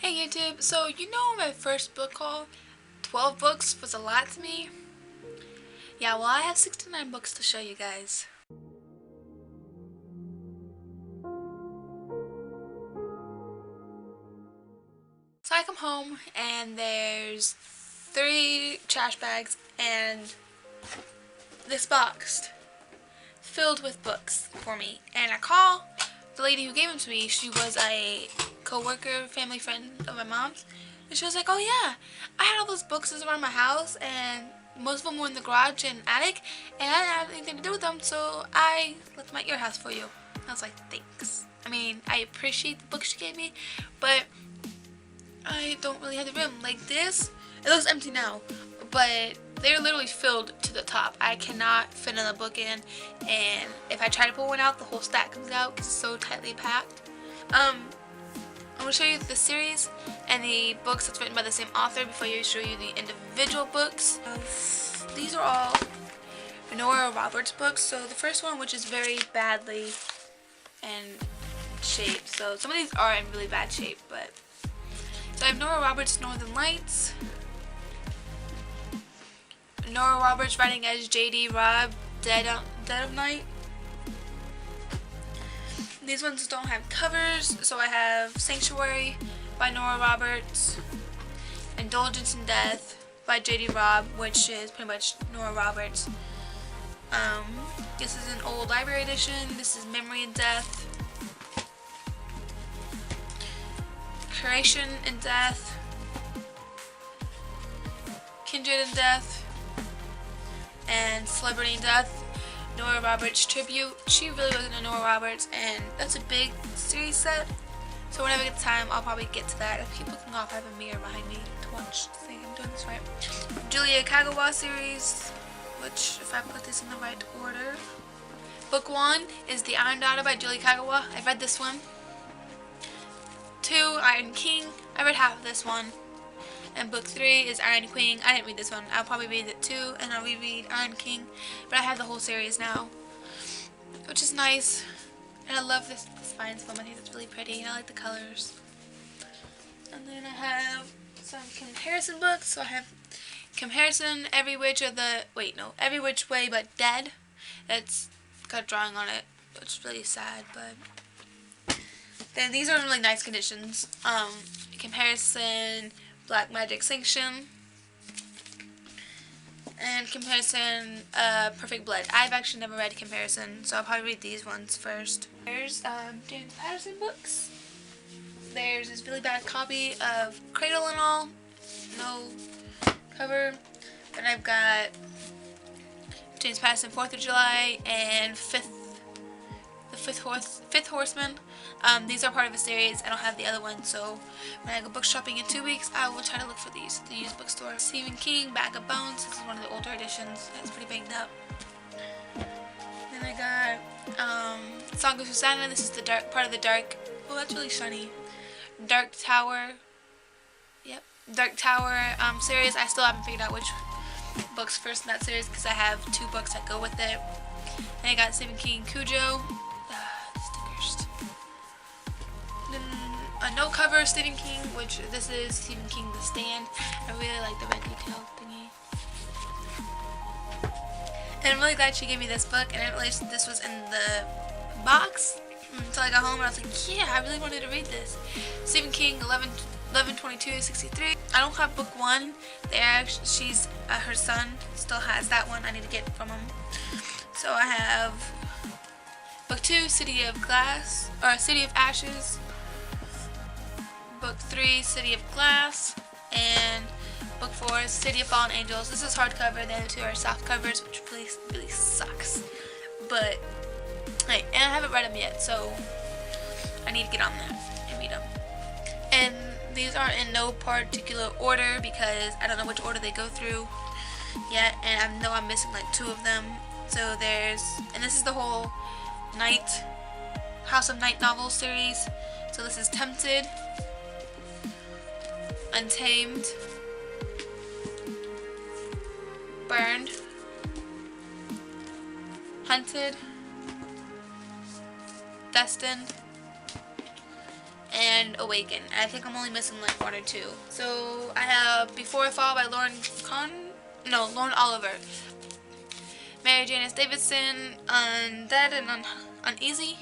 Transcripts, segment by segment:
Hey YouTube, so you know my first book haul, 12 books was a lot to me? Yeah, well I have 69 books to show you guys. So I come home and there's 3 trash bags and this box filled with books for me. And I call the lady who gave them to me. She was a co-worker, family friend of my mom's. And she was like, oh yeah, I had all those books around my house and most of them were in the garage and attic and I didn't have anything to do with them, so I left them at your house for you. I was like, thanks. I mean, I appreciate the books she gave me, but I don't really have the room. Like this, it looks empty now, but they're literally filled to the top. I cannot fit another book in, and if I try to pull one out, the whole stack comes out because it's so tightly packed. I'm going to show you the series and the books that's written by the same author before I show you the individual books. These are all Nora Roberts books. So the first one, which is very badly in shape. So some of these are in really bad shape, but so I have Nora Roberts' Northern Lights, Nora Roberts writing as J.D. Robb, Dead of Night. These ones don't have covers, so I have Sanctuary by Nora Roberts, Indulgence in Death by J.D. Robb, which is pretty much Nora Roberts. This is an old library edition. This is Memory in Death, Creation in Death, Kindred in Death, and Celebrity in Death. Nora Roberts tribute. She really wasn't a Nora Roberts, and that's a big series set. So whenever I get time, I'll probably get to that. If I keep looking off, I have a mirror behind me to watch to see I'm doing this right. Julia Kagawa series, which if I put this in the right order. Book 1 is The Iron Daughter by Julia Kagawa. I've read this one. 2, Iron King. I read half of this one. And book 3 is Iron Queen. I didn't read this one. I'll probably read it too, and I'll reread Iron King. But I have the whole series now, which is nice. And I love this Spines film. I think it's really pretty, and I like the colors. And then I have some comparison books. So I have Comparison, Every Which Way But Dead. It's got a drawing on it. It's really sad, but then these are in really nice conditions. Comparison, Black Magic Sanction, and Comparison, Perfect Blood. I've actually never read Comparison, so I'll probably read these ones first. There's James Patterson books. There's this really bad copy of Cradle and All, no cover. Then I've got James Patterson 4th of July and Fifth Horseman. These are part of a series. I don't have the other one, so when I go book shopping in 2 weeks, I will try to look for these at the used bookstore. Stephen King, Bag of Bones. This is one of the older editions. It's pretty banged up. Then I got Song of Susanna. This is the part of the Dark. Oh, that's really shiny. Dark Tower. Yep, Dark Tower series. I still haven't figured out which books first in that series because I have 2 books that go with it. Then I got Stephen King, Cujo. Stickers. Then a no cover Stephen King, which this is Stephen King The Stand. I really like the red detail thingy. And I'm really glad she gave me this book, and I didn't realize this was in the box until I got home, and I was like, yeah, I really wanted to read this. Stephen King 11/22/63. I don't have book 1 there. She's her son still has that one. I need to get it from him. So I have book 2, City of Ashes, book 3, City of Glass, and book 4, City of Fallen Angels. This is hardcover, the other 2 are soft covers, which really sucks. But, and I haven't read them yet, so I need to get on that and read them. And these aren't in no particular order because I don't know which order they go through yet, and I know I'm missing like 2 of them. So and this is the whole House of Night novel series. So this is Tempted, Untamed, Burned, Hunted, Destined, and Awaken. I think I'm only missing like one or two. So I have Before I Fall by Lauren Oliver, Mary Janice Davidson, Undead and Uneasy,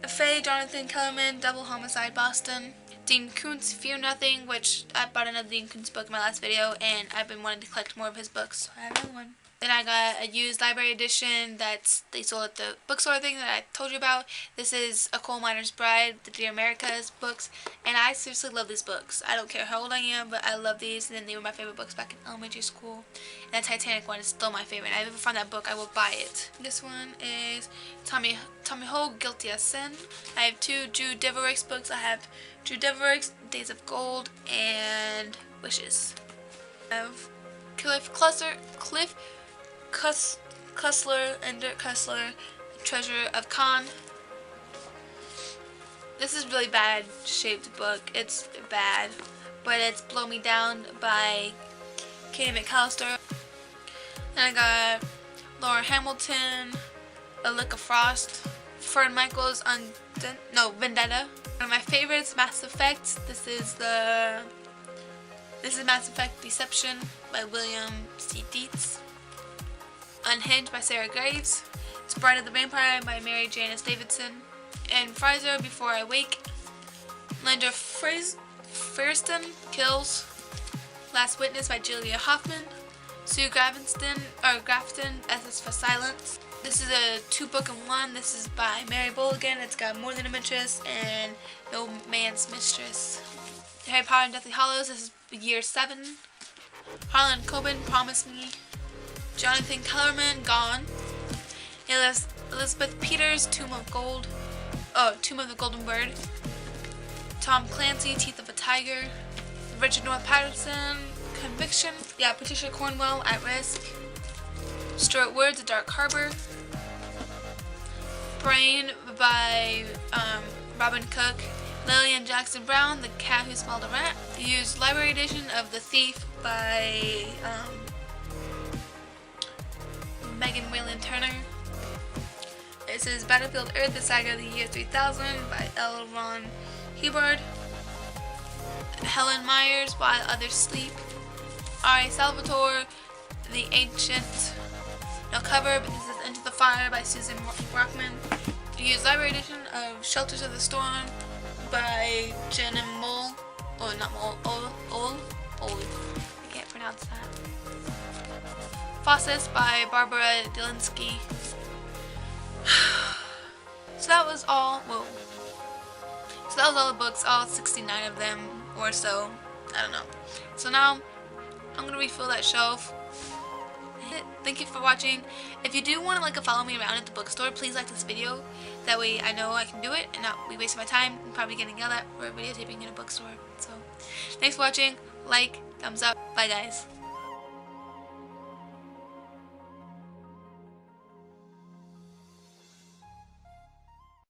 Faye Jonathan Kellerman, Double Homicide Boston, Dean Koontz, Fear Nothing, which I bought another Dean Koontz book in my last video, and I've been wanting to collect more of his books, so I have another one. Then I got a used library edition that they sold at the bookstore thing that I told you about. This is A Coal Miner's Bride, the Dear America's books, and I seriously love these books. I don't care how old I am, but I love these, and they were my favorite books back in elementary school. And the Titanic one is still my favorite. If I ever find that book, I will buy it. This one is Tommy Ho, Guilty as Sin. I have two Drew Devereaux books. I have Drew Devereaux, Days of Gold, and Wishes. I have Cliff Cussler and Dirk Cussler, Treasure of Khan. This is a really bad shaped book. It's bad, but it's Blow Me Down by Katie McAllister. Then I got Laura Hamilton, A Lick of Frost, Fern Michaels Vendetta. One of my favorites, Mass Effect. This is Mass Effect Deception by William C. Dietz. Unhinged by Sarah Graves, Bride of the Vampire by Mary Janice Davidson, and Fraser Before I Wake. Linda Firestone, Kills. Last Witness by Julia Hoffman. Sue Grafton, SS for Silence. This is a 2-book-in-1. This is by Mary Bulligan. It's got More Than a Mistress and No Man's Mistress. Harry Potter and Deathly Hallows. This is Year 7. Harlan Coben, Promise Me. Jonathan Kellerman, Gone. Elizabeth Peters, Tomb of the Golden Bird. Tom Clancy, Teeth of a Tiger. Richard North Patterson, Conviction. Patricia Cornwell, At Risk. Stuart Woods, The Dark Harbor. Brain by Robin Cook. Lillian Jackson Brown, The Cat Who Smelled a Rat. Used library edition of The Thief by Megan Whalen Turner. This is Battlefield Earth, The Saga of the Year 3000 by L. Ron Hubbard. Helen Myers, While Others Sleep. R.A. Salvatore, The Ancient. No cover, but this is Into the Fire by Susan Brockman. Used library edition of Shelters of the Storm by Jenna Mole. Oh, not Mole. Ole. I can't pronounce that. Faucets by Barbara Delinsky. So that was all the books, all 69 of them or so. I don't know. So now I'm gonna refill that shelf. Thank you for watching. If you do want to follow me around at the bookstore, please like this video. That way I know I can do it and not be wasting my time and probably getting yelled at for videotaping in a bookstore. So thanks for watching. Thumbs up. Bye guys.